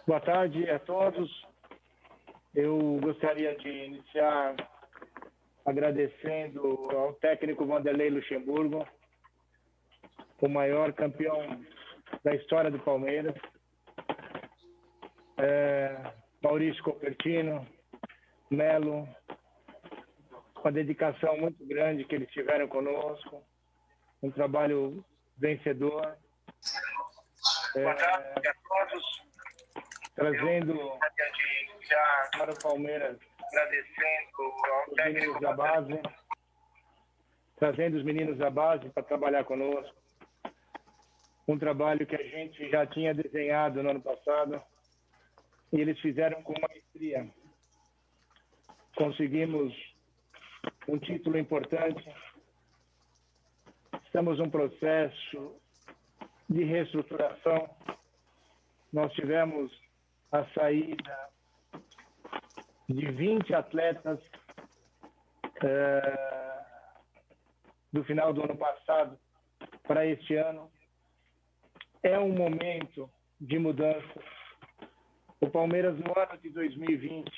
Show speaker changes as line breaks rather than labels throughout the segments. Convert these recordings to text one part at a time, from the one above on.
Boa tarde a todos. Eu gostaria de iniciar agradecendo ao técnico Vanderlei Luxemburgo, o maior campeão da história do Palmeiras, Maurício Copertino, Melo, com a dedicação muito grande que eles tiveram conosco, um trabalho vencedor.
Boa tarde a todos.
Trazendo para o Palmeiras,
agradecendo
os meninos da base, trazendo os meninos da base para trabalhar conosco. Um trabalho que a gente já tinha desenhado no ano passado e eles fizeram com maestria. Conseguimos um título importante. Estamos num processo de reestruturação. Nós tivemos a saída de 20 atletas do final do ano passado para este ano. É um momento de mudança. O Palmeiras, no ano de 2020,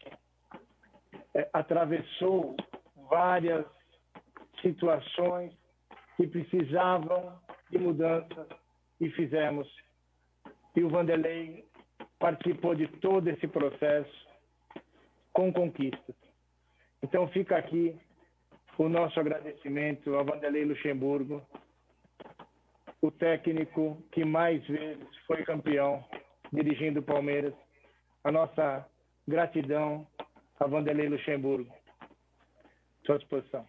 atravessou várias situações que precisavam de mudança e fizemos. E o Vanderlei participou de todo esse processo com conquistas. Então fica aqui o nosso agradecimento ao Vanderlei Luxemburgo, o técnico que mais vezes foi campeão dirigindo o Palmeiras. A nossa gratidão a Vanderlei Luxemburgo. Sua disposição.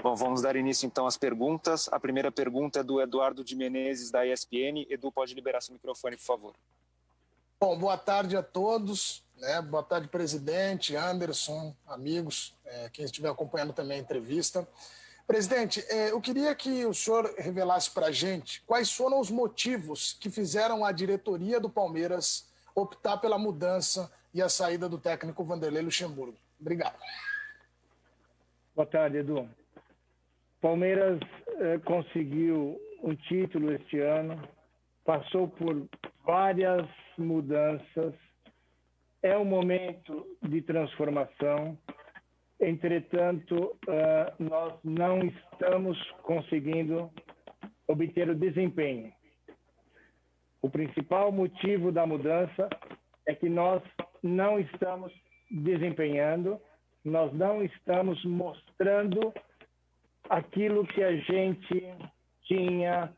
Bom, vamos dar início então às perguntas. A primeira pergunta é do Eduardo de Menezes, da ESPN. Edu, pode liberar seu microfone, por favor.
Bom, boa tarde a todos. Boa tarde, presidente, Anderson, amigos, quem estiver acompanhando também a entrevista. Presidente, eu queria que o senhor revelasse para a gente quais foram os motivos que fizeram a diretoria do Palmeiras optar pela mudança e a saída do técnico Vanderlei Luxemburgo. Obrigado.
Boa tarde, Edu. Palmeiras conseguiu um título este ano, passou por várias mudanças, é um momento de transformação, entretanto, nós não estamos conseguindo obter o desempenho. O principal motivo da mudança é que nós não estamos desempenhando, nós não estamos mostrando aquilo que a gente tinha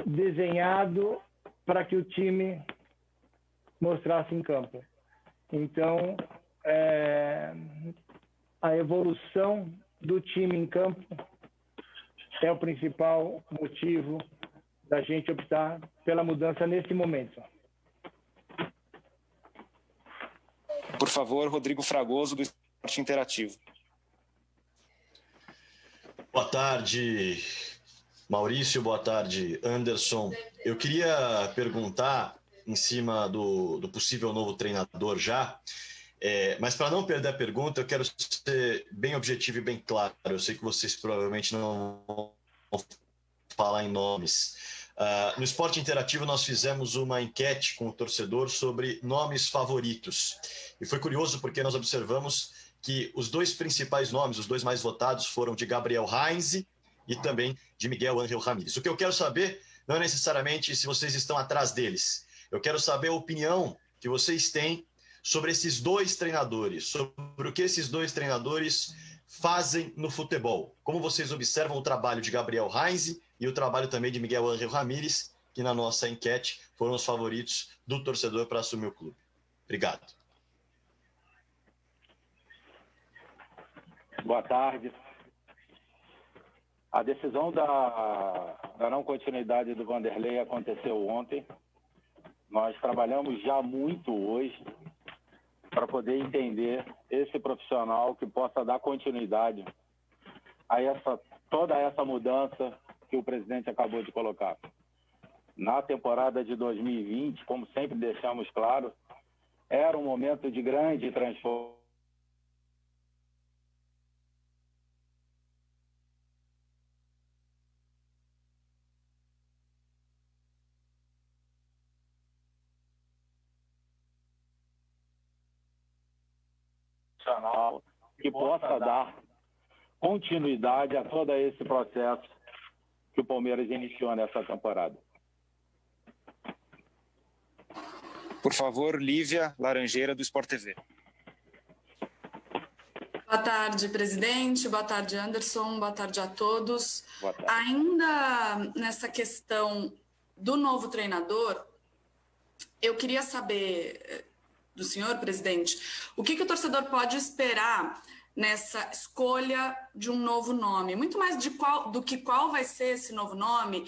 desenhado para que o time mostrasse em campo. Então, a evolução do time em campo é o principal motivo da gente optar pela mudança nesse momento.
Por favor, Rodrigo Fragoso, do Esporte Interativo.
Boa tarde, Maurício. Boa tarde, Anderson. Eu queria perguntar, em cima do possível novo treinador já, mas para não perder a pergunta, eu quero ser bem objetivo e bem claro. Eu sei que vocês provavelmente não vão falar em nomes. No Esporte Interativo, nós fizemos uma enquete com o torcedor sobre nomes favoritos. E foi curioso porque nós observamos que os dois principais nomes, os dois mais votados, foram de Gabriel Heinz e também de Miguel Ángel Ramírez. O que eu quero saber não é necessariamente se vocês estão atrás deles. Eu quero saber a opinião que vocês têm sobre esses dois treinadores, sobre o que esses dois treinadores fazem no futebol. Como vocês observam o trabalho de Gabriel Heinz e o trabalho também de Miguel Ángel Ramírez, que na nossa enquete foram os favoritos do torcedor para assumir o clube. Obrigado.
Boa tarde. A decisão da não continuidade do Vanderlei aconteceu ontem. Nós trabalhamos já muito hoje para poder entender esse profissional que possa dar continuidade a toda essa mudança que o presidente acabou de colocar. Na temporada de 2020, como sempre deixamos claro, era um momento de grande transformação. profissional que possa dar continuidade a todo esse processo que o Palmeiras iniciou nessa temporada.
Por favor, Lívia Laranjeira, do Sport TV.
Boa tarde, presidente. Boa tarde, Anderson. Boa tarde a todos.
Boa tarde.
Ainda nessa questão do novo treinador, eu queria saber do senhor, presidente, o que o torcedor pode esperar nessa escolha de um novo nome? Muito mais do que qual vai ser esse novo nome,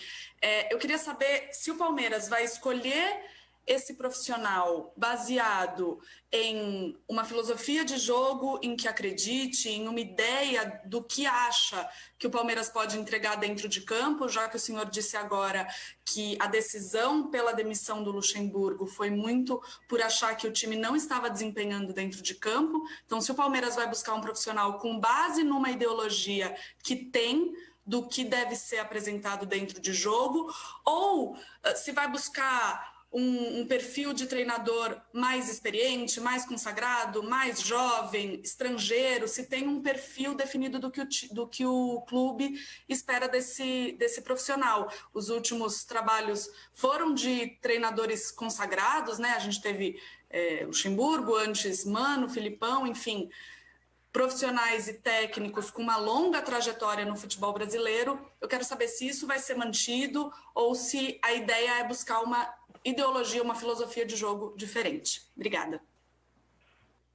eu queria saber se o Palmeiras vai escolher esse profissional baseado em uma filosofia de jogo em que acredite, em uma ideia do que acha que o Palmeiras pode entregar dentro de campo, já que o senhor disse agora que a decisão pela demissão do Luxemburgo foi muito por achar que o time não estava desempenhando dentro de campo. Então, se o Palmeiras vai buscar um profissional com base numa ideologia que tem do que deve ser apresentado dentro de jogo, ou se vai buscar um perfil de treinador mais experiente, mais consagrado, mais jovem, estrangeiro, se tem um perfil definido do que o clube espera desse profissional. Os últimos trabalhos foram de treinadores consagrados, né? A gente teve Luxemburgo, antes Mano, Filipão, enfim, profissionais e técnicos com uma longa trajetória no futebol brasileiro. Eu quero saber se isso vai ser mantido ou se a ideia é buscar uma ideologia, uma filosofia de jogo diferente. Obrigada.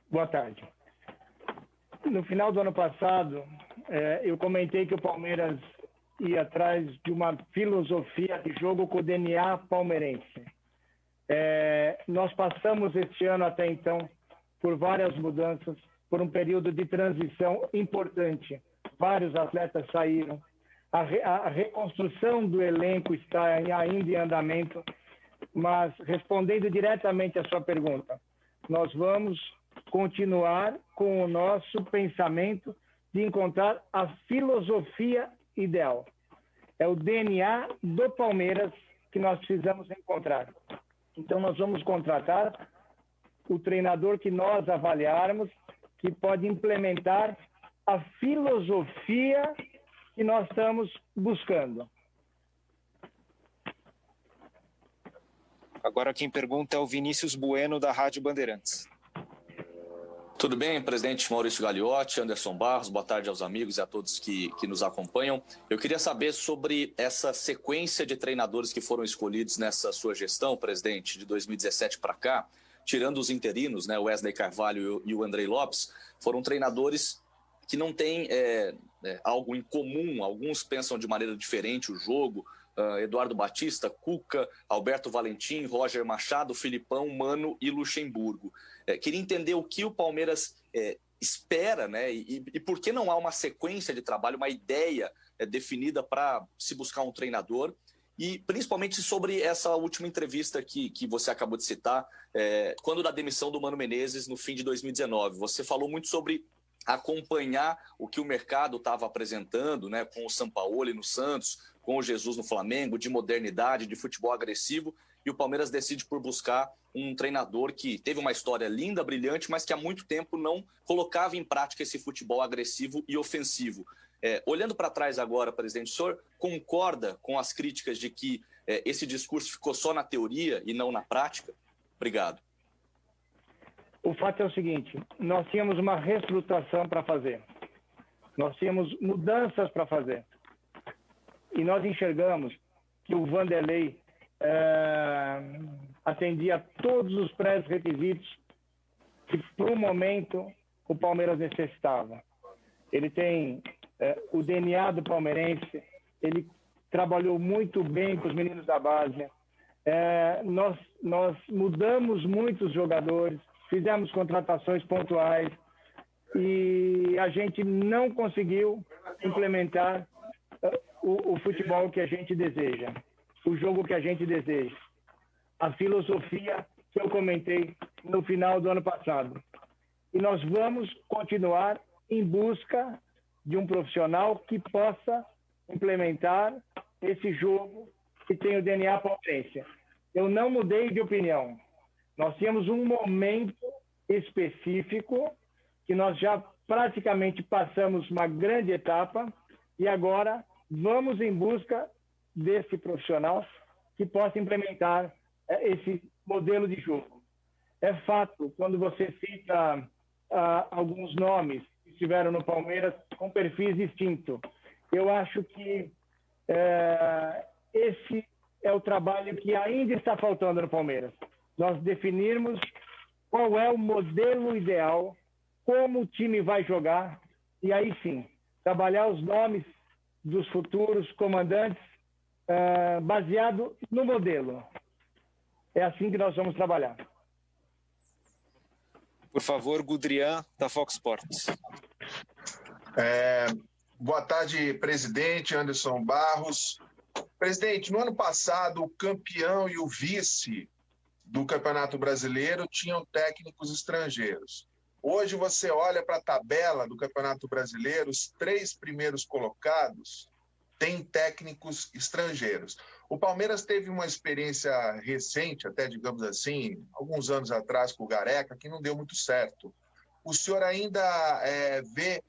Boa tarde. No final do ano passado, eu comentei que o Palmeiras ia atrás de uma filosofia de jogo com o DNA palmeirense. Nós passamos este ano até então por várias mudanças, por um período de transição importante. Vários atletas saíram. A reconstrução do elenco está ainda em andamento. Mas, respondendo diretamente à sua pergunta, nós vamos continuar com o nosso pensamento de encontrar a filosofia ideal. É o DNA do Palmeiras que nós precisamos encontrar. Então, nós vamos contratar o treinador que nós avaliarmos, que pode implementar a filosofia que nós estamos buscando.
Agora quem pergunta é o Vinícius Bueno, da Rádio Bandeirantes.
Tudo bem, presidente Maurício Gagliotti, Anderson Barros, boa tarde aos amigos e a todos que nos acompanham. Eu queria saber sobre essa sequência de treinadores que foram escolhidos nessa sua gestão, presidente, de 2017 para cá, tirando os interinos, né, o Wesley Carvalho e o Andrei Lopes, foram treinadores que não têm algo em comum, alguns pensam de maneira diferente o jogo. Eduardo Batista, Cuca, Alberto Valentim, Roger Machado, Filipão, Mano e Luxemburgo. Queria entender o que o Palmeiras espera, né? E por que não há uma sequência de trabalho, uma ideia definida para se buscar um treinador. E principalmente sobre essa última entrevista que você acabou de citar, quando da demissão do Mano Menezes no fim de 2019. Você falou muito sobre acompanhar o que o mercado estava apresentando, né, com o Sampaoli no Santos, com o Jesus no Flamengo, de modernidade, de futebol agressivo, e o Palmeiras decide por buscar um treinador que teve uma história linda, brilhante, mas que há muito tempo não colocava em prática esse futebol agressivo e ofensivo. Olhando para trás agora, presidente, o senhor concorda com as críticas de que esse discurso ficou só na teoria e não na prática? Obrigado.
O fato é o seguinte, nós tínhamos uma reestruturação para fazer. Nós tínhamos mudanças para fazer. E nós enxergamos que o Vanderlei atendia todos os pré-requisitos que, por um momento, o Palmeiras necessitava. Ele tem o DNA do palmeirense, ele trabalhou muito bem com os meninos da base. Nós mudamos muitos jogadores, fizemos contratações pontuais e a gente não conseguiu implementar o futebol que a gente deseja, o jogo que a gente deseja, a filosofia que eu comentei no final do ano passado. E nós vamos continuar em busca de um profissional que possa implementar esse jogo que tem o DNA palmeirense. Eu não mudei de opinião. Nós tínhamos um momento específico que nós já praticamente passamos uma grande etapa e agora vamos em busca desse profissional que possa implementar esse modelo de jogo. É fato, quando você cita alguns nomes que estiveram no Palmeiras com perfis distintos, eu acho que esse é o trabalho que ainda está faltando no Palmeiras. Nós definirmos qual é o modelo ideal, como o time vai jogar, e aí sim, trabalhar os nomes dos futuros comandantes baseado no modelo. É assim que nós vamos trabalhar.
Por favor, Gudrian, da Fox Sports.
Boa tarde, presidente Anderson Barros. Presidente, no ano passado, o campeão e o vice do Campeonato Brasileiro tinham técnicos estrangeiros. Hoje você olha para a tabela do Campeonato Brasileiro, os 3 primeiros colocados têm técnicos estrangeiros. O Palmeiras teve uma experiência recente, até digamos assim, alguns anos atrás com o Gareca, que não deu muito certo. O senhor ainda vê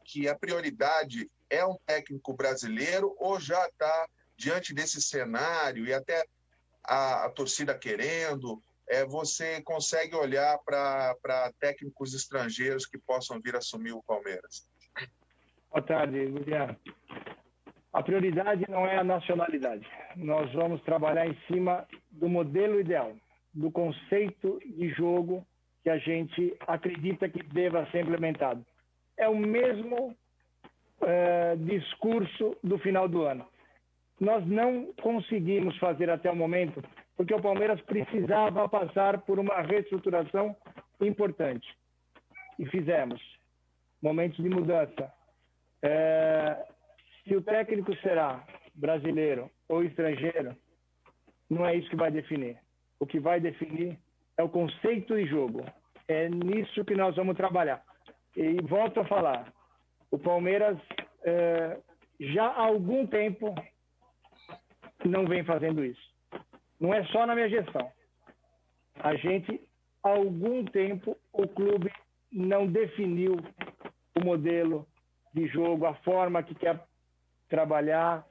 que a prioridade é um técnico brasileiro ou já está diante desse cenário e até a torcida querendo, você consegue olhar para técnicos estrangeiros que possam vir assumir o Palmeiras?
Boa tarde, Guilherme. A prioridade não é a nacionalidade. Nós vamos trabalhar em cima do modelo ideal, do conceito de jogo que a gente acredita que deva ser implementado. É o mesmo discurso do final do ano. Nós não conseguimos fazer até o momento, porque o Palmeiras precisava passar por uma reestruturação importante. E fizemos. Momentos de mudança. Se o técnico será brasileiro ou estrangeiro, não é isso que vai definir. O que vai definir é o conceito de jogo. É nisso que nós vamos trabalhar. E volto a falar, o Palmeiras já há algum tempo não vem fazendo isso. Não é só na minha gestão. A gente, há algum tempo, o clube não definiu o modelo de jogo, a forma que quer trabalhar,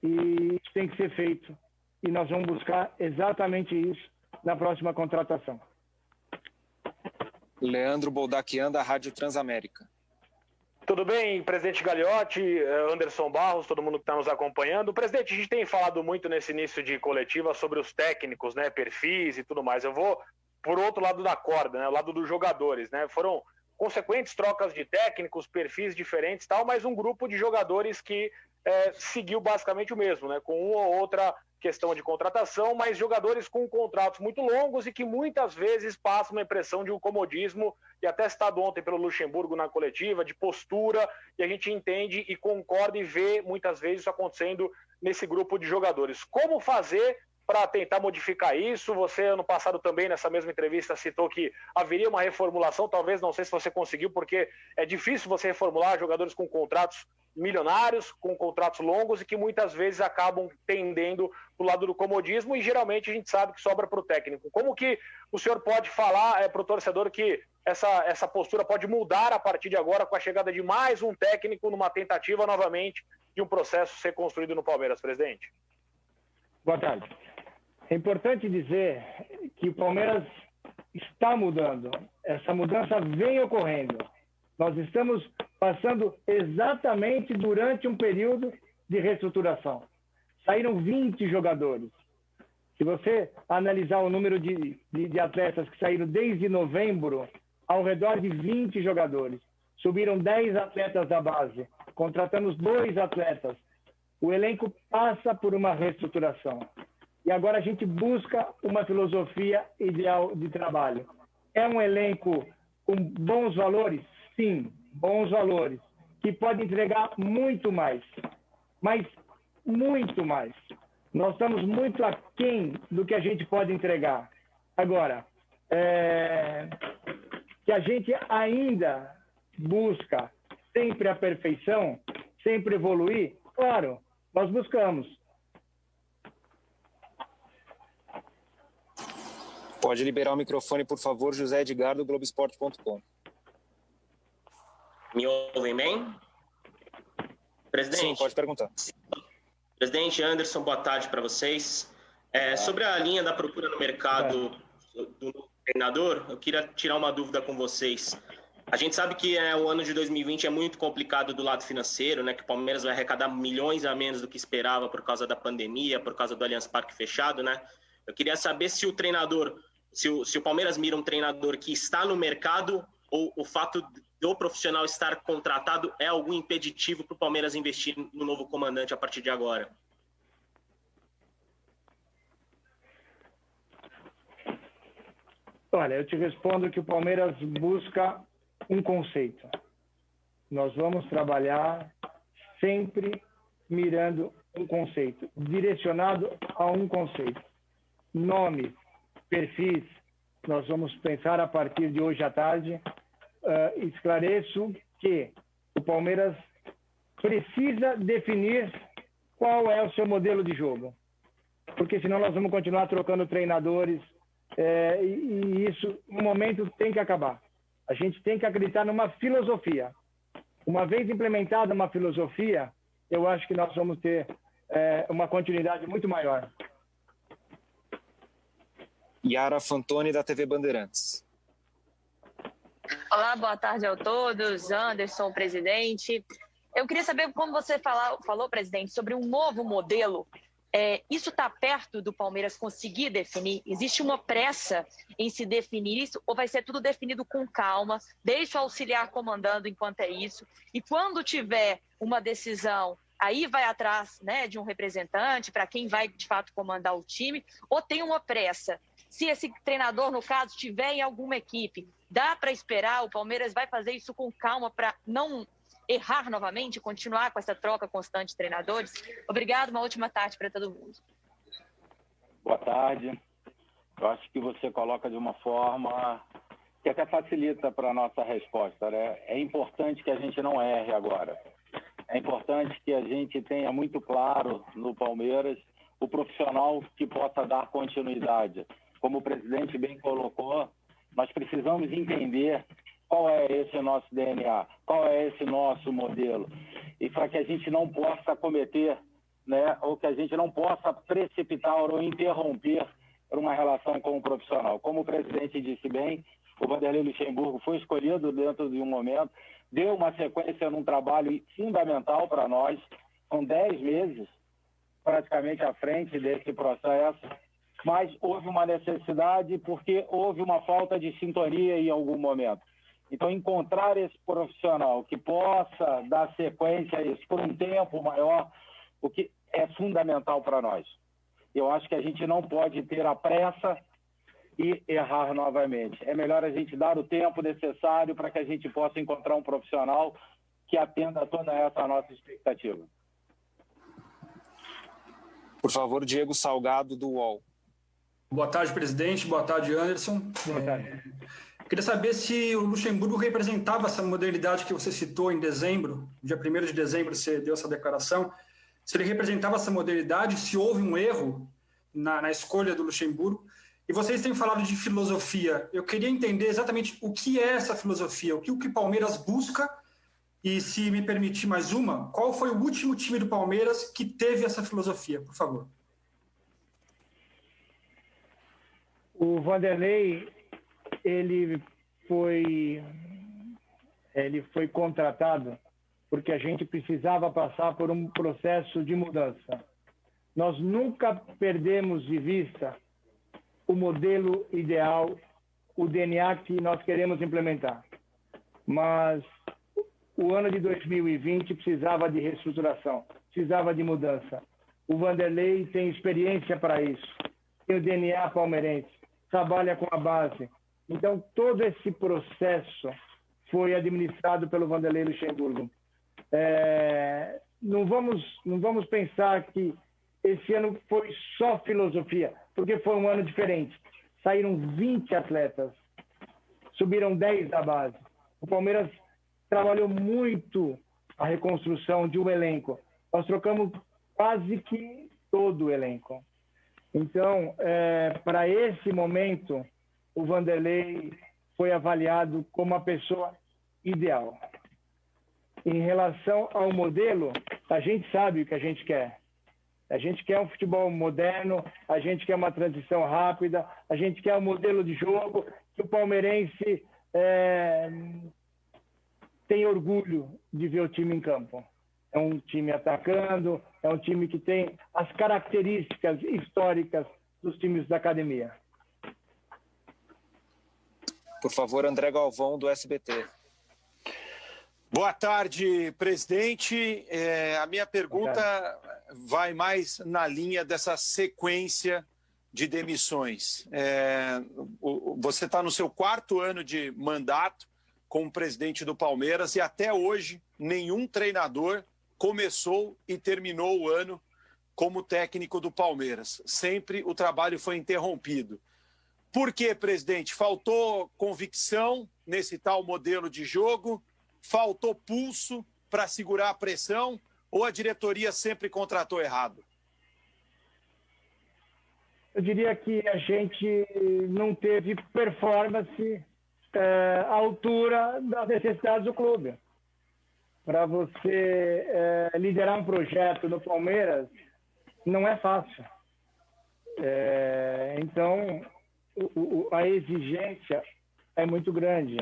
e isso tem que ser feito. E nós vamos buscar exatamente isso na próxima contratação.
Leandro Boldaquian, da Rádio Transamérica.
Tudo bem, presidente Gagliotti, Anderson Barros, todo mundo que está nos acompanhando. Presidente, a gente tem falado muito nesse início de coletiva sobre os técnicos, né, perfis e tudo mais. Eu vou por outro lado da corda, né, o lado dos jogadores, né? Foram consequentes trocas de técnicos, perfis diferentes, tal, mas um grupo de jogadores que seguiu basicamente o mesmo, né, com uma ou outra questão de contratação, mas jogadores com contratos muito longos e que muitas vezes passam uma impressão de um comodismo, e até citado ontem pelo Luxemburgo na coletiva, de postura, e a gente entende e concorda e vê muitas vezes isso acontecendo nesse grupo de jogadores. Como fazer para tentar modificar isso? Você, ano passado, também, nessa mesma entrevista, citou que haveria uma reformulação, talvez, não sei se você conseguiu, porque é difícil você reformular jogadores com contratos milionários, com contratos longos e que muitas vezes acabam tendendo para o lado do comodismo, e geralmente a gente sabe que sobra para o técnico. Como que o senhor pode falar para o torcedor que essa postura pode mudar a partir de agora com a chegada de mais um técnico numa tentativa novamente de um processo ser construído no Palmeiras, presidente?
Boa tarde. É importante dizer que o Palmeiras está mudando. Essa mudança vem ocorrendo. Nós estamos passando exatamente durante um período de reestruturação. Saíram 20 jogadores. Se você analisar o número de atletas que saíram desde novembro, ao redor de 20 jogadores. Subiram 10 atletas da base. Contratamos 2 atletas. O elenco passa por uma reestruturação. E agora a gente busca uma filosofia ideal de trabalho. É um elenco com bons valores? Sim, bons valores. Que pode entregar muito mais. Mas muito mais. Nós estamos muito aquém do que a gente pode entregar. Agora, que a gente ainda busca sempre a perfeição, sempre evoluir, claro, nós buscamos.
Pode liberar o microfone, por favor, José Edgar, do Globoesporte.com.
Me ouvem bem? Presidente.
Sim, pode perguntar.
Presidente Anderson, boa tarde para vocês. Sobre a linha da procura no mercado do novo treinador, eu queria tirar uma dúvida com vocês. A gente sabe que o ano de 2020 é muito complicado do lado financeiro, né? Que o Palmeiras vai arrecadar milhões a menos do que esperava por causa da pandemia, por causa do Allianz Parque fechado, né? Eu queria saber se o treinador, se o Palmeiras mira um treinador que está no mercado ou o fato do profissional estar contratado é algum impeditivo para o Palmeiras investir no novo comandante a partir de agora.
Olha, eu te respondo que o Palmeiras busca um conceito. Nós vamos trabalhar sempre mirando um conceito, direcionado a um conceito. Nome, perfis, nós vamos pensar a partir de hoje à tarde. Esclareço que o Palmeiras precisa definir qual é o seu modelo de jogo, porque senão nós vamos continuar trocando treinadores, e isso, no momento, tem que acabar. A gente tem que acreditar numa filosofia. Uma vez implementada uma filosofia, eu acho que nós vamos ter uma continuidade muito maior.
Yara Fantoni, da TV Bandeirantes.
Olá, boa tarde a todos. Anderson, presidente. Eu queria saber como você falou, presidente, sobre um novo modelo. Isso está perto do Palmeiras conseguir definir? Existe uma pressa em se definir isso ou vai ser tudo definido com calma? Deixa o auxiliar comandando enquanto é isso. E quando tiver uma decisão, aí vai atrás, né, de um representante para quem vai, de fato, comandar o time? Ou tem uma pressa? Se esse treinador, no caso, estiver em alguma equipe, dá para esperar? O Palmeiras vai fazer isso com calma para não errar novamente, continuar com essa troca constante de treinadores? Obrigado, uma ótima tarde para todo mundo.
Boa tarde. Eu acho que você coloca de uma forma que até facilita para a nossa resposta, né? É importante que a gente não erre agora. É importante que a gente tenha muito claro no Palmeiras o profissional que possa dar continuidade. Como o presidente bem colocou, nós precisamos entender qual é esse nosso DNA, qual é esse nosso modelo. E para que a gente não possa cometer, né, ou que a gente não possa precipitar ou interromper uma relação com o profissional. Como o presidente disse bem, o Vanderlei Luxemburgo foi escolhido dentro de um momento, deu uma sequência num trabalho fundamental para nós, com 10 meses praticamente à frente desse processo, mas houve uma necessidade porque houve uma falta de sintonia em algum momento. Então, encontrar esse profissional que possa dar sequência a isso por um tempo maior, o que é fundamental para nós. Eu acho que a gente não pode ter a pressa e errar novamente. É melhor a gente dar o tempo necessário para que a gente possa encontrar um profissional que atenda a toda essa nossa expectativa.
Por favor, Diego Salgado, do UOL.
Boa tarde, presidente. Boa tarde, Anderson.
Boa tarde.
Eu queria saber se o Luxemburgo representava essa modernidade que você citou em dezembro, dia 1º de dezembro você deu essa declaração, se ele representava essa modernidade, se houve um erro na escolha do Luxemburgo. E vocês têm falado de filosofia. Eu queria entender exatamente o que é essa filosofia, o que o Palmeiras busca, e se me permitir mais uma, qual foi o último time do Palmeiras que teve essa filosofia, por favor?
O Vanderlei, ele foi contratado porque a gente precisava passar por um processo de mudança. Nós nunca perdemos de vista o modelo ideal, o DNA que nós queremos implementar. Mas o ano de 2020 precisava de reestruturação, precisava de mudança. O Vanderlei tem experiência para isso, tem o DNA palmeirense, trabalha com a base. Então, todo esse processo foi administrado pelo Vanderlei Luxemburgo. Não vamos pensar que esse ano foi só filosofia, porque foi um ano diferente. Saíram 20 atletas, subiram 10 da base. O Palmeiras trabalhou muito a reconstrução de um elenco. Nós trocamos quase que todo o elenco. Então, para esse momento, o Vanderlei foi avaliado como a pessoa ideal. Em relação ao modelo, a gente sabe o que a gente quer. A gente quer um futebol moderno, a gente quer uma transição rápida, a gente quer um modelo de jogo que o palmeirense tem orgulho de ver o time em campo. É um time atacando, é um time que tem as características históricas dos times da academia.
Por favor, André Galvão, do SBT.
Boa tarde, presidente. A minha pergunta vai mais na linha dessa sequência de demissões. Você está no seu 4º ano de mandato como presidente do Palmeiras e até hoje nenhum treinador começou e terminou o ano como técnico do Palmeiras. Sempre o trabalho foi interrompido. Por quê, presidente? Faltou convicção nesse tal modelo de jogo? Faltou pulso para segurar a pressão ou a diretoria sempre contratou errado?
Eu diria que a gente não teve performance à altura das necessidades do clube. Para você liderar um projeto no Palmeiras não é fácil. Então, a exigência é muito grande.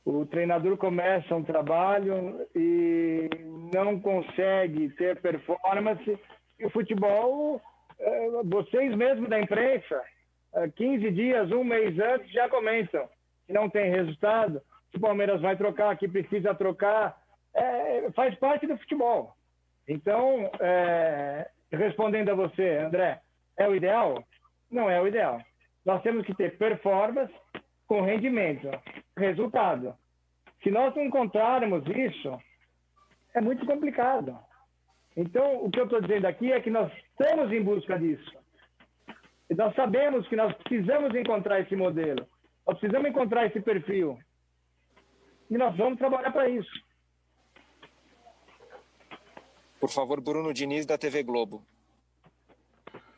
O treinador começa um trabalho e não consegue ter performance. E o futebol, vocês mesmos da imprensa, 15 dias, um mês antes, já comentam que não tem resultado, que o Palmeiras vai trocar, que precisa trocar. Faz parte do futebol. Então, respondendo a você, André, é o ideal? Não é o ideal. Nós temos que ter performance com rendimento, resultado. Se nós não encontrarmos isso, é muito complicado. Então, o que eu estou dizendo aqui é que nós estamos em busca disso. E nós sabemos que nós precisamos encontrar esse modelo. Nós precisamos encontrar esse perfil. E nós vamos trabalhar para isso.
Por favor, Bruno Diniz, da TV Globo.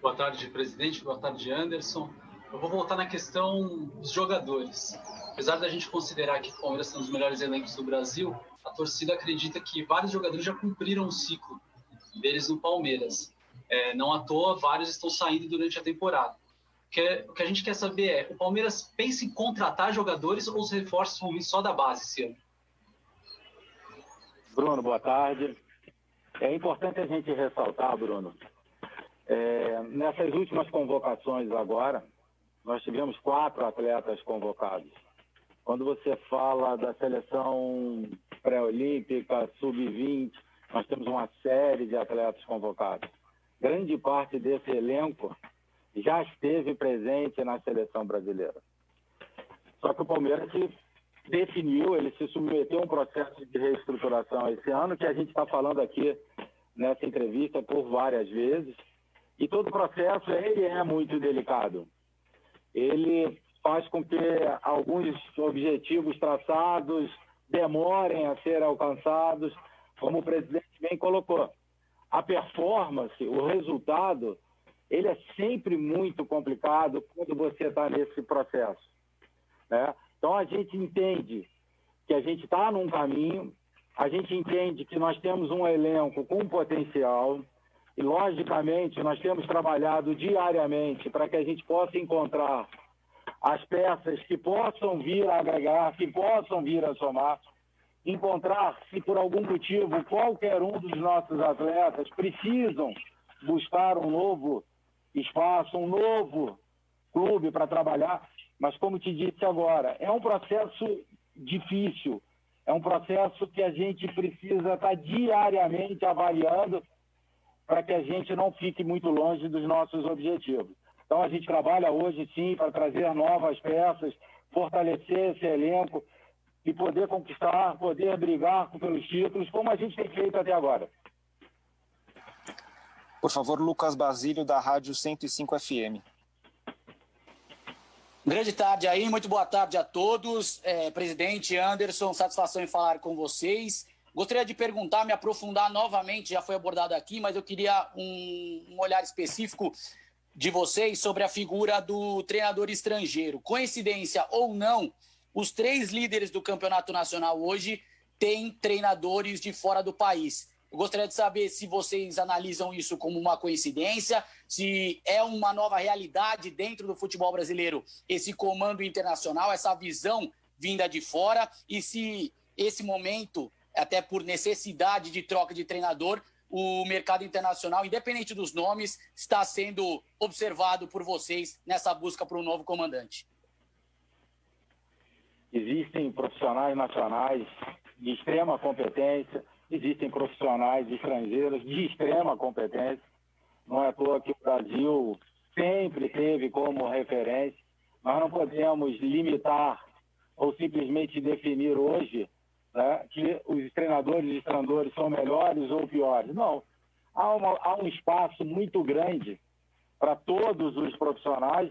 Boa tarde, presidente. Boa tarde, Anderson. Eu vou voltar na questão dos jogadores. Apesar da gente considerar que o Palmeiras tem um dos melhores elencos do Brasil, a torcida acredita que vários jogadores já cumpriram o ciclo deles no Palmeiras. Não à toa, vários estão saindo durante a temporada. O que a gente quer saber é, o Palmeiras pensa em contratar jogadores ou os reforços vão vir só da base esse ano?
Bruno, boa tarde. É importante a gente ressaltar, Bruno, nessas últimas convocações agora, nós tivemos 4 atletas convocados. Quando você fala da seleção pré-olímpica, sub-20, nós temos uma série de atletas convocados. Grande parte desse elenco já esteve presente na seleção brasileira. Só que o Palmeiras se definiu, ele se submeteu a um processo de reestruturação esse ano, que a gente está falando aqui nessa entrevista por várias vezes, e todo o processo ele é muito delicado. Ele faz com que alguns objetivos traçados demorem a ser alcançados, como o presidente bem colocou. A performance, o resultado, ele é sempre muito complicado quando você está nesse processo, né? Então, a gente entende que a gente está num caminho, a gente entende que nós temos um elenco com potencial e, logicamente, nós temos trabalhado diariamente para que a gente possa encontrar as peças que possam vir a agregar, que possam vir a somar, encontrar se por algum motivo qualquer um dos nossos atletas precisam buscar um novo espaço, um novo clube para trabalhar. Mas, como te disse agora, é um processo difícil, é um processo que a gente precisa estar diariamente avaliando para que a gente não fique muito longe dos nossos objetivos. Então, a gente trabalha hoje, sim, para trazer novas peças, fortalecer esse elenco e poder conquistar, poder brigar pelos títulos, como a gente tem feito até agora.
Por favor, Lucas Basílio, da Rádio 105 FM.
Grande tarde aí, muito boa tarde a todos. Presidente Anderson, satisfação em falar com vocês. Gostaria de perguntar, me aprofundar novamente, já foi abordado aqui, mas eu queria um olhar específico de vocês sobre a figura do treinador estrangeiro. Coincidência ou não, os 3 líderes do Campeonato Nacional hoje tem treinadores de fora do país. Eu gostaria de saber se vocês analisam isso como uma coincidência, se é uma nova realidade dentro do futebol brasileiro, esse comando internacional, essa visão vinda de fora, e se esse momento, até por necessidade de troca de treinador, o mercado internacional, independente dos nomes, está sendo observado por vocês nessa busca por um novo comandante.
Existem profissionais nacionais de extrema competência, existem profissionais estrangeiros de extrema competência. Não é à toa que o Brasil sempre teve como referência. Nós não podemos limitar ou simplesmente definir hoje, né, que os treinadores estrangeiros são melhores ou piores. Não. Há um espaço muito grande para todos os profissionais.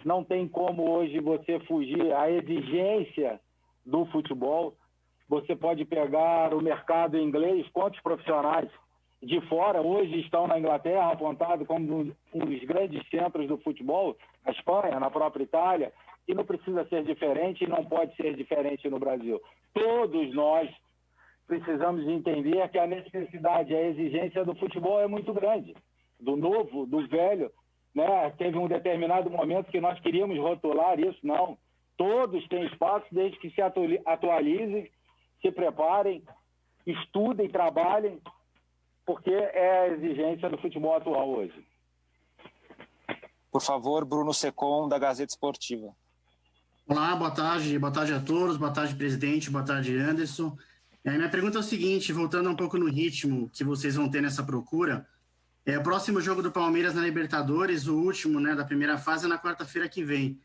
Não tem como hoje você fugir à exigência do futebol. Você pode pegar o mercado inglês, quantos profissionais de fora hoje estão na Inglaterra apontados como um dos grandes centros do futebol, na Espanha, na própria Itália, e não precisa ser diferente e não pode ser diferente no Brasil. Todos nós precisamos entender que a necessidade, a exigência do futebol é muito grande, do novo, do velho, né? Teve um determinado momento que nós queríamos rotular isso, não. Todos têm espaço desde que se atualizem, se preparem, estudem, trabalhem, porque é a exigência do futebol atual hoje.
Por favor, Bruno Secom, da Gazeta Esportiva.
Olá, boa tarde a todos, boa tarde, presidente, boa tarde, Anderson. Minha pergunta é o seguinte, voltando um pouco no ritmo que vocês vão ter nessa procura, o próximo jogo do Palmeiras na Libertadores, o último, né, da primeira fase, é na quarta-feira que vem.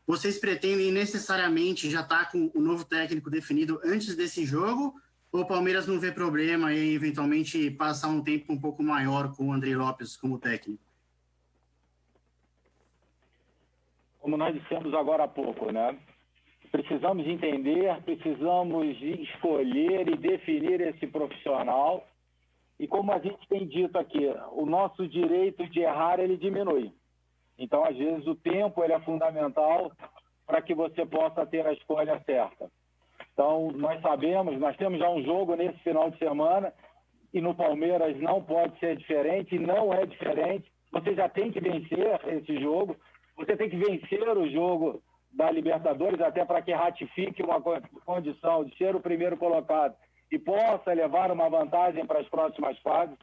Vocês pretendem necessariamente já estar com o novo técnico definido antes desse jogo? Ou o Palmeiras não vê problema em eventualmente passar um tempo um pouco maior com o Andrei Lopes como técnico?
Como nós dissemos agora há pouco, né? Precisamos entender, precisamos escolher e definir esse profissional. E como a gente tem dito aqui, o nosso direito de errar, ele diminui. Então, às vezes, o tempo ele é fundamental para que você possa ter a escolha certa. Então, nós sabemos, nós temos já um jogo nesse final de semana e no Palmeiras não pode ser diferente, não é diferente. Você já tem que vencer esse jogo, você tem que vencer o jogo da Libertadores até para que ratifique uma condição de ser o primeiro colocado e possa levar uma vantagem para as próximas fases,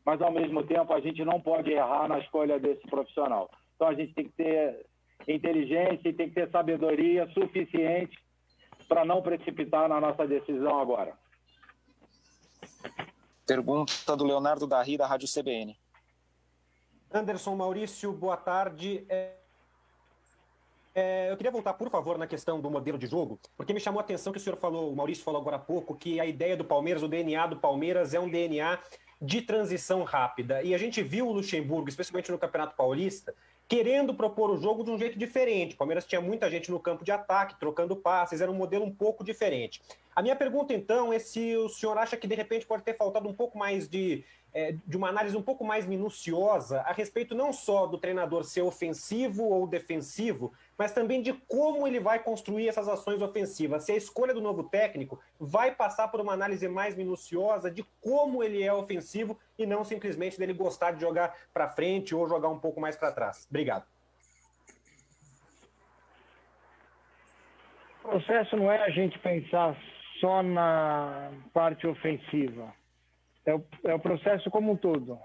mas, ao mesmo tempo, a gente não pode errar na escolha desse profissional. Então, a gente tem que ter inteligência e tem que ter sabedoria suficiente para não precipitar na nossa decisão agora.
Pergunta do Leonardo Darri, da Rádio CBN.
Anderson, Maurício, boa tarde. Eu queria voltar, por favor, na questão do modelo de jogo, porque me chamou a atenção que o senhor falou, o Maurício falou agora há pouco, que a ideia do Palmeiras, o DNA do Palmeiras é um DNA de transição rápida. E a gente viu o Luxemburgo, especialmente no Campeonato Paulista, querendo propor o jogo de um jeito diferente. O Palmeiras tinha muita gente no campo de ataque, trocando passes, era um modelo um pouco diferente. A minha pergunta, então, é se o senhor acha que, de repente, pode ter faltado um pouco mais de uma análise um pouco mais minuciosa a respeito não só do treinador ser ofensivo ou defensivo, mas também de como ele vai construir essas ações ofensivas. Se a escolha do novo técnico vai passar por uma análise mais minuciosa de como ele é ofensivo e não simplesmente dele gostar de jogar para frente ou jogar um pouco mais para trás. Obrigado.
O processo não é a gente pensar só na parte ofensiva. É o processo como um todo.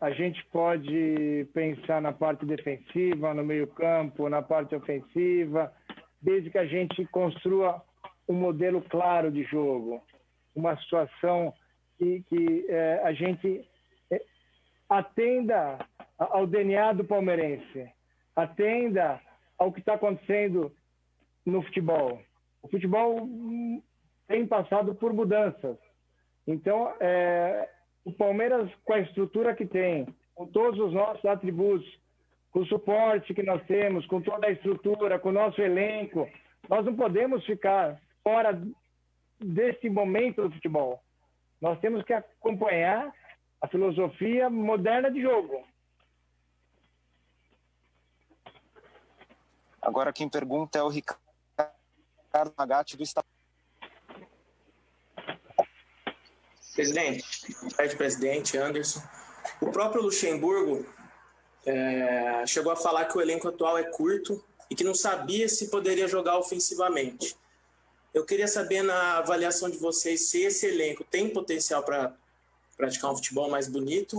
A gente pode pensar na parte defensiva, no meio-campo, na parte ofensiva, desde que a gente construa um modelo claro de jogo, uma situação que a gente atenda ao DNA do palmeirense, atenda ao que está acontecendo no futebol. O futebol tem passado por mudanças. Então, o Palmeiras, com a estrutura que tem, com todos os nossos atributos, com o suporte que nós temos, com toda a estrutura, com o nosso elenco, nós não podemos ficar fora desse momento do futebol. Nós temos que acompanhar a filosofia moderna de jogo.
Agora quem pergunta é o Ricardo Magatti, do Estado.
Presidente, boa tarde, presidente Anderson. O próprio Luxemburgo chegou a falar que o elenco atual é curto e que não sabia se poderia jogar ofensivamente. Eu queria saber, na avaliação de vocês, se esse elenco tem potencial para praticar um futebol mais bonito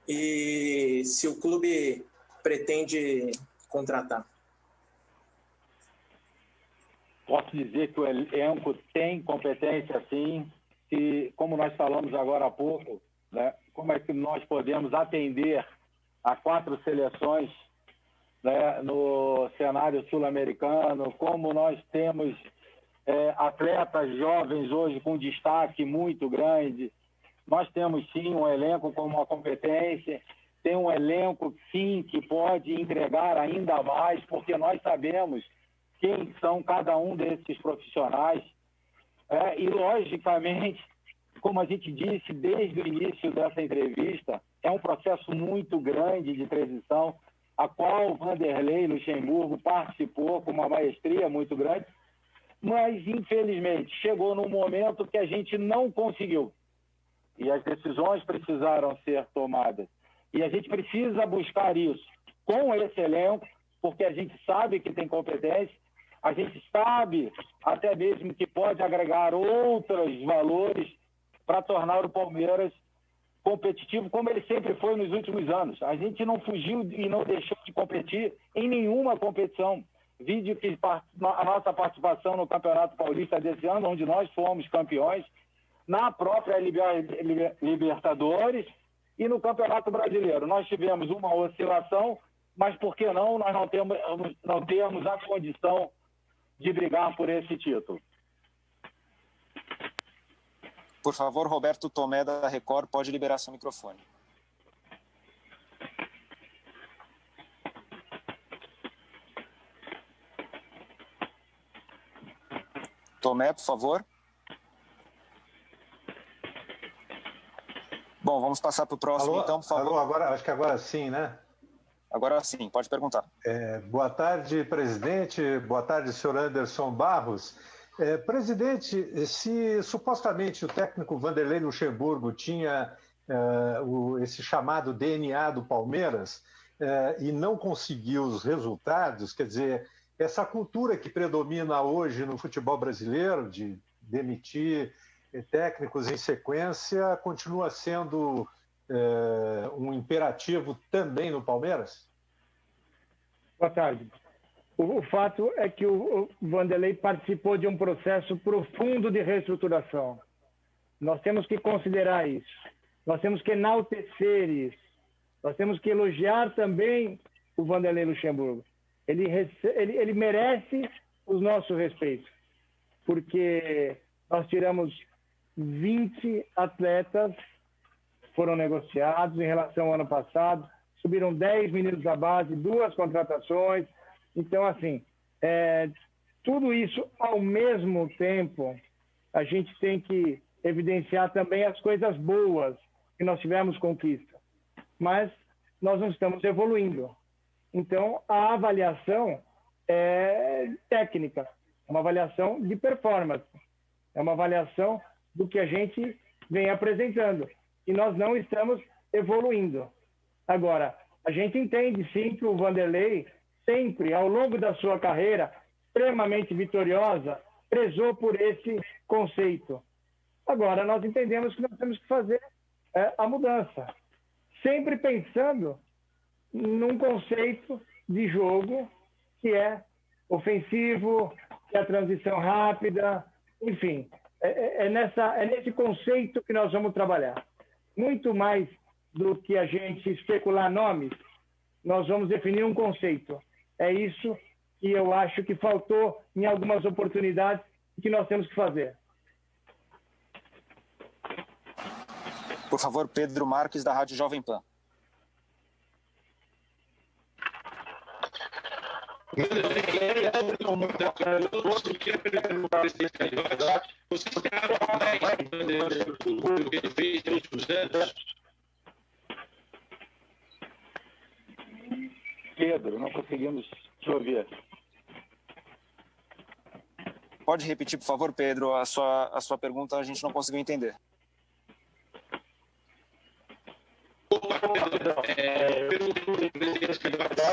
e se o clube pretende contratar.
Posso dizer que o elenco tem competência, sim. E, como nós falamos agora há pouco, né, como é que nós podemos atender a 4 seleções, né, no cenário sul-americano, como nós temos atletas jovens hoje com destaque muito grande. Nós temos, sim, um elenco com uma competência, tem um elenco, sim, que pode entregar ainda mais, porque nós sabemos quem são cada um desses profissionais. E, logicamente, como a gente disse desde o início dessa entrevista, é um processo muito grande de transição, a qual o Vanderlei Luxemburgo participou com uma maestria muito grande, mas, infelizmente, chegou num momento que a gente não conseguiu. E as decisões precisaram ser tomadas. E a gente precisa buscar isso com esse elenco, porque a gente sabe que tem competência, a gente sabe até mesmo que pode agregar outros valores para tornar o Palmeiras competitivo, como ele sempre foi nos últimos anos. A gente não fugiu e não deixou de competir em nenhuma competição. Vídeo que a nossa participação no Campeonato Paulista desse ano, onde nós fomos campeões, na própria Libertadores e no Campeonato Brasileiro. Nós tivemos uma oscilação, mas por que não nós não temos a condição de brigar por esse título?
Por favor, Roberto Tomé, da Record, pode liberar seu microfone. Tomé, por favor. Bom, vamos passar para o próximo,
alô,
então, por favor.
Alô, acho que agora sim, né?
Agora sim, pode perguntar.
Boa tarde, presidente. Boa tarde, senhor Anderson Barros. Presidente, se supostamente o técnico Vanderlei Luxemburgo tinha esse chamado DNA do Palmeiras e não conseguiu os resultados, quer dizer, essa cultura que predomina hoje no futebol brasileiro de demitir técnicos em sequência continua sendo um imperativo também no Palmeiras?
Boa tarde. O fato é que o Vanderlei participou de um processo profundo de reestruturação. Nós temos que considerar isso. Nós temos que enaltecer isso. Nós temos que elogiar também o Vanderlei Luxemburgo. Ele merece o nosso respeito, porque nós tiramos 20 atletas, foram negociados em relação ao ano passado, subiram 10 meninos da base, 2 contratações. Então, assim, tudo isso ao mesmo tempo, a gente tem que evidenciar também as coisas boas que nós tivemos conquista. Mas nós não estamos evoluindo. Então, a avaliação é técnica, é uma avaliação de performance, é uma avaliação do que a gente vem apresentando. E nós não estamos evoluindo. Agora, a gente entende, sim, que o Vanderlei sempre, ao longo da sua carreira, extremamente vitoriosa, prezou por esse conceito. Agora, nós entendemos que nós temos que fazer a mudança, sempre pensando num conceito de jogo que é ofensivo, que é a transição rápida, enfim, é nesse conceito que nós vamos trabalhar. Muito mais do que a gente especular nomes, nós vamos definir um conceito. É isso que eu acho que faltou em algumas oportunidades e que nós temos que fazer.
Por favor, Pedro Marques, da Rádio Jovem Pan.
Pedro, não conseguimos te ouvir.
Pode repetir, por favor, Pedro, a sua pergunta, a gente não conseguiu entender.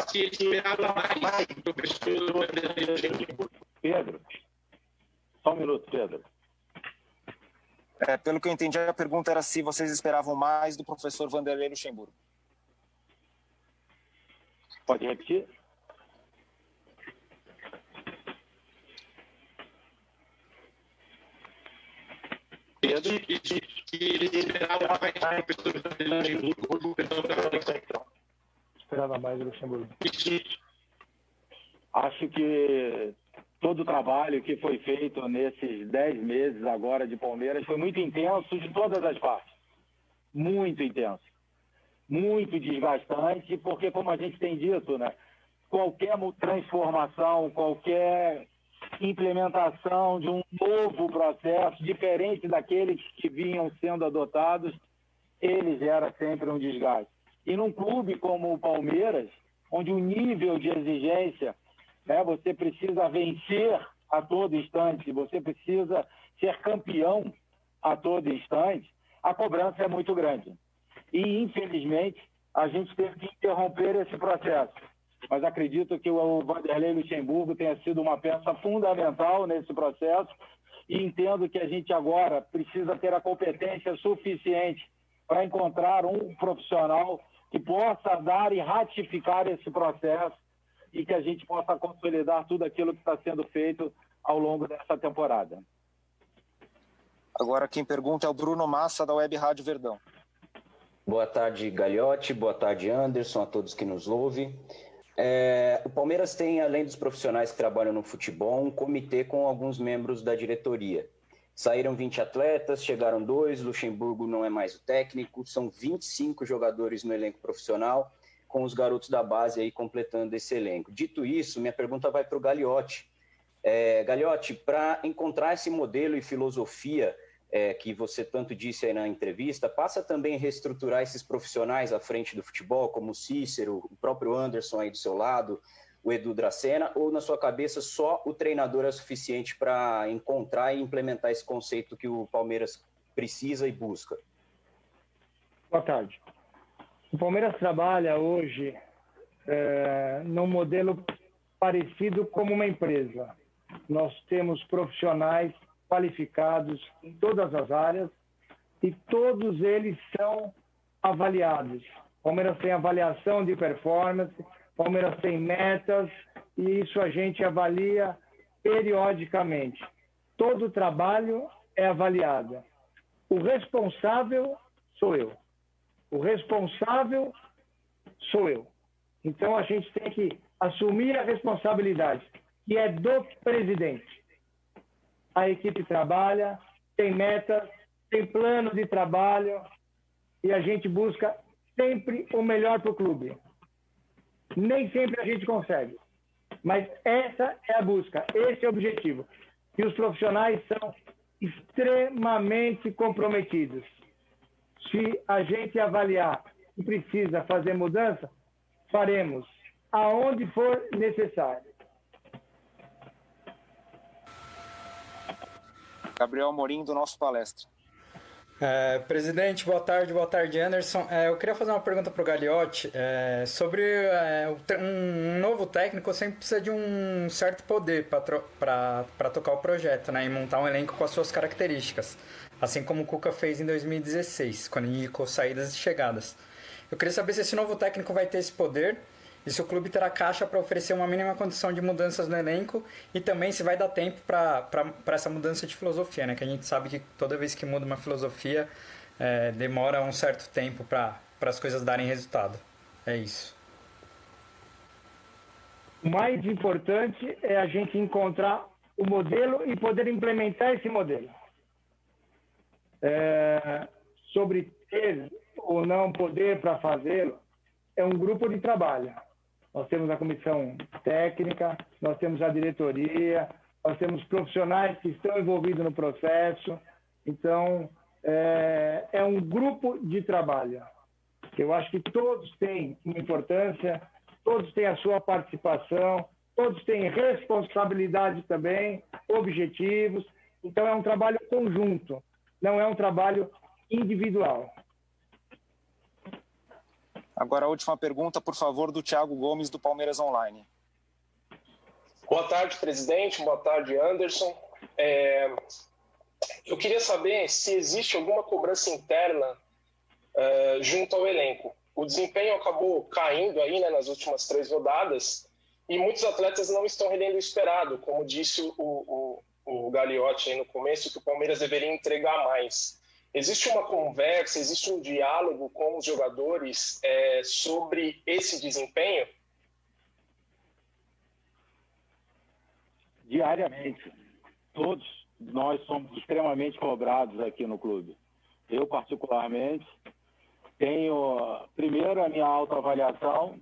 Se ele esperava mais do professor
Pedro, só um minuto, Pedro.
Pelo que eu entendi, a pergunta era se vocês esperavam mais do professor Vanderlei Luxemburgo.
Pode repetir?
Pedro, ele esperava mais do professor Vanderlei Luxemburgo.
Esperava mais do Luxemburgo.
Acho que todo o trabalho que foi feito nesses 10 meses agora de Palmeiras foi muito intenso de todas as partes. Muito intenso. Muito desgastante, porque, como a gente tem dito, né, qualquer transformação, qualquer implementação de um novo processo, diferente daqueles que vinham sendo adotados, ele gera sempre um desgaste. E num clube como o Palmeiras, onde o nível de exigência, né, você precisa vencer a todo instante, você precisa ser campeão a todo instante, a cobrança é muito grande. E, infelizmente, a gente teve que interromper esse processo. Mas acredito que o Vanderlei Luxemburgo tenha sido uma peça fundamental nesse processo e entendo que a gente agora precisa ter a competência suficiente para encontrar um profissional que possa dar e ratificar esse processo e que a gente possa consolidar tudo aquilo que está sendo feito ao longo dessa temporada.
Agora quem pergunta é o Bruno Massa, da Web Rádio Verdão.
Boa tarde, Gagliotti. Boa tarde, Anderson, a todos que nos ouvem. O Palmeiras tem, além dos profissionais que trabalham no futebol, um comitê com alguns membros da diretoria. Saíram 20 atletas, chegaram 2, Luxemburgo não é mais o técnico, são 25 jogadores no elenco profissional, com os garotos da base aí completando esse elenco. Dito isso, minha pergunta vai para o Gagliotti. Gagliotti, para encontrar esse modelo e filosofia que você tanto disse aí na entrevista, passa também a reestruturar esses profissionais à frente do futebol, como o Cícero, o próprio Anderson aí do seu lado, o Edu Dracena, ou na sua cabeça só o treinador é suficiente para encontrar e implementar esse conceito que o Palmeiras precisa e busca?
Boa tarde. O Palmeiras trabalha hoje num modelo parecido como uma empresa. Nós temos profissionais qualificados em todas as áreas e todos eles são avaliados. O Palmeiras tem avaliação de performance, o Palmeiras tem metas e isso a gente avalia periodicamente. Todo o trabalho é avaliado. O responsável sou eu. O responsável sou eu. Então a gente tem que assumir a responsabilidade, que é do presidente. A equipe trabalha, tem metas, tem plano de trabalho e a gente busca sempre o melhor para o clube. Nem sempre a gente consegue, mas essa é a busca, esse é o objetivo. E os profissionais são extremamente comprometidos. Se a gente avaliar que precisa fazer mudança, faremos aonde for necessário.
Gabriel Amorim, do Nosso Palestra.
Presidente, boa tarde, Anderson. Eu queria fazer uma pergunta para o Gagliotti sobre um novo técnico sempre precisa de um certo poder para tocar o projeto, né, e montar um elenco com as suas características, assim como o Cuca fez em 2016, quando indicou saídas e chegadas. Eu queria saber se esse novo técnico vai ter esse poder e se o clube terá caixa para oferecer uma mínima condição de mudanças no elenco e também se vai dar tempo para essa mudança de filosofia, né? Que a gente sabe que toda vez que muda uma filosofia demora um certo tempo para as coisas darem resultado. É isso.
O mais importante é a gente encontrar o modelo e poder implementar esse modelo. Sobre ter ou não poder para fazê-lo, é um grupo de trabalho. Nós temos a comissão técnica, nós temos a diretoria, nós temos profissionais que estão envolvidos no processo. Então, é um grupo de trabalho. Eu acho que todos têm uma importância, todos têm a sua participação, todos têm responsabilidade também, objetivos. Então, é um trabalho conjunto, não é um trabalho individual.
Agora a última pergunta, por favor, do Thiago Gomes, do Palmeiras Online.
Boa tarde, presidente. Boa tarde, Anderson. Eu queria saber se existe alguma cobrança interna junto ao elenco. O desempenho acabou caindo aí, né, nas últimas 3 rodadas e muitos atletas não estão rendendo o esperado, como disse o Gagliotti aí no começo, que o Palmeiras deveria entregar mais. Existe uma conversa, existe um diálogo com os jogadores sobre esse desempenho?
Diariamente. Todos nós somos extremamente cobrados aqui no clube. Eu, particularmente, tenho, primeiro, a minha autoavaliação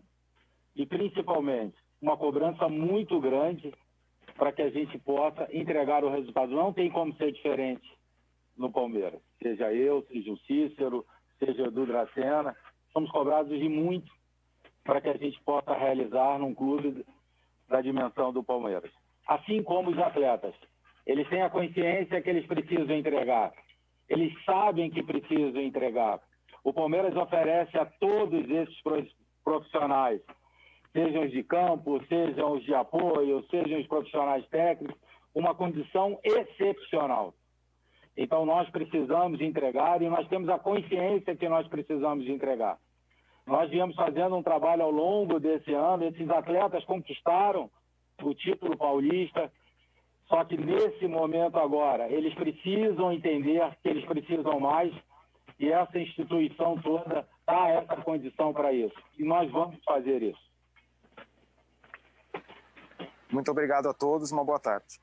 e, principalmente, uma cobrança muito grande para que a gente possa entregar o resultado. Não tem como ser diferente no Palmeiras. Seja eu, seja o Cícero, seja o Edu Dracena, somos cobrados de muito para que a gente possa realizar num clube da dimensão do Palmeiras. Assim como os atletas. Eles têm a consciência que eles precisam entregar. Eles sabem que precisam entregar. O Palmeiras oferece a todos esses profissionais, sejam os de campo, sejam os de apoio, sejam os profissionais técnicos, uma condição excepcional. Então, nós precisamos entregar e nós temos a consciência que nós precisamos entregar. Nós viemos fazendo um trabalho ao longo desse ano, esses atletas conquistaram o título paulista, só que nesse momento agora, eles precisam entender que eles precisam mais e essa instituição toda dá essa condição para isso. E nós vamos fazer isso.
Muito obrigado a todos, uma boa tarde.